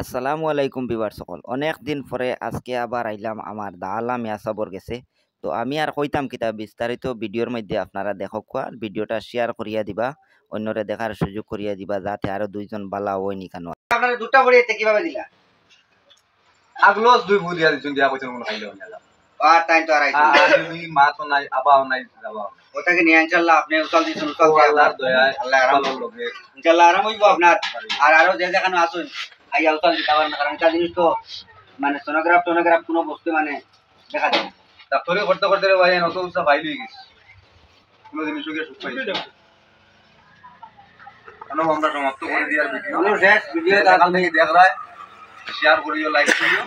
আসসালামু আলাইকুম বিবার সকল অনেক দিন পরে আজকে আবার আইলাম আমার দাওয়ালা মিয়া সাবর গেছে। তো আমি আর কইতাম কিতা বিস্তারিত ভিডিওর মধ্যে আপনারা দেখো আর ভিডিওটা শেয়ার করিয়া দিবা, অন্যরে দেখার সুযোগ করিয়া দিবা যাতে আরো দুইজন বালা ওই নিকানো। আপনারা দুটা বড়ি এতে কিভাবে দিলা? আগলো দুই ভুল দিয়া দিছুন দিয়া কইছেন কোন খাইলো না যা আর টাইম তো আড়াইশো আমি মা তো নাই আবাও নাই যাবাও ওটাকে নিয়ে ইনশাল্লাহ আপনি উচাল দিচ্ছেন উচাল দিয়ে আল্লাহর দয়ায় আল্লাহ আরাম ভালো লোকে ইনশাল্লাহ আরাম হইব আপনার। আর আরো যে যেখানে আসুন আইয়া উচাল দিতে পারেন, কারণ এটা জিনিস তো মানে সোনোগ্রাফ টোনোগ্রাফ কোনো বস্তু মানে দেখা যায় না। ডাক্তারে করতে করতে ভাই নত উৎসাহ ভাই লই গেছে কোনো জিনিসকে সুখ পাইছে আমরা সমাপ্ত করে দিয়ার ভিডিও কোনো শেষ ভিডিও দেখাল থেকে দেখ রায় শেয়ার করিও লাইক করিও।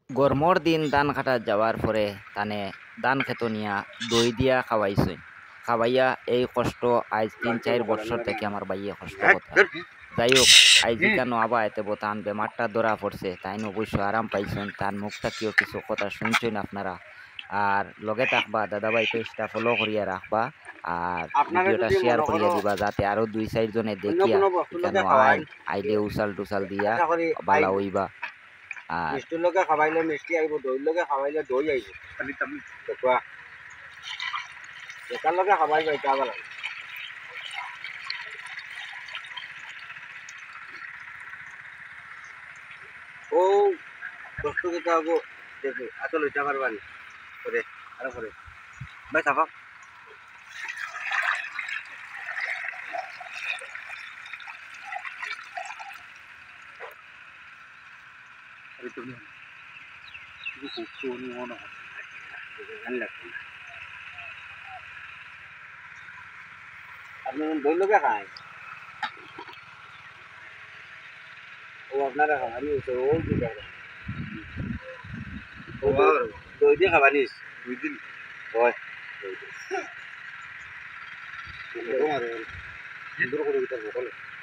গরমর দিন ধান কাটা যাওয়ার পরে তানে ধান খেত নিয়া দই দিয়া খাওয়াইছেন। খাওয়াইয়া এই কষ্ট আজ ৩-৪ বছর থেকে আমার বাইয়ে কষ্ট কথা। যাই হোক আইজ কেন আবার এতে বোতান বেমারটা ধরা পড়ছে, তাই অবশ্য আরাম পাইছেন। তার মুখ থাকিও কিছু কথা শুনছেন আপনারা। আর লগে থাকবা দাদাভাই পেজটা ফলো করিয়া রাখবা আর ভিডিওটা শেয়ার করিয়া দিবা যাতে আরো ২-৪ জনে দেখিয়া কেন আইলে উসাল টুসাল দিয়া বালা হইবা। আর মিষ্টির লগে খাওয়াইলে মিষ্টি আইব, দইর লগে খাওয়াইলে দই আইব। খালি তুমি দেখবা এটার লগে খাওয়াইবে এটা আবার ও বস্তু কেটা হবো দেখে আসলে লইতে পারবানি করে আরো করে ভাই থাকা তুমি খুব সুনি মনে হয় আপনি দই লগে খায় ও আপনারা খাবারই হয়েছে ও কি দই দিয়ে খাবানিস 2 দিন হয়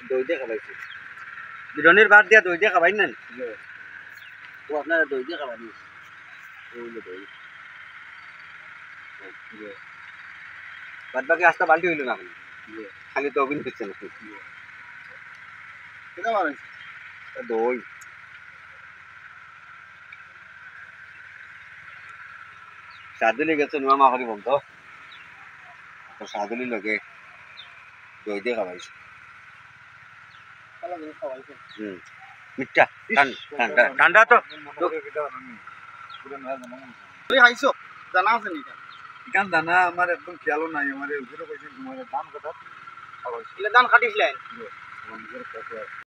দই দিয়ে খাবাইছি বিরনের ভাত দিয়া দই দিয়ে খাবাই না ও আপনারা দই দিয়ে খাবানিস দই বাদ বাকি আস্তা বাল্টি হইল না খালি তো অভিন দিচ্ছে না দই সাদুলি গেছে নোয়া মাখারি বলতো সাদুলি লগে দই দিয়ে খাওয়াইছে মিঠা ঠান্ডা তো তুই খাইছো জানা আছে নি ইকান দানা আমার একদম খেয়ালও নাই আমার উপরে কইছেন তোমার ধান কাটা ধান কাটিছিলেন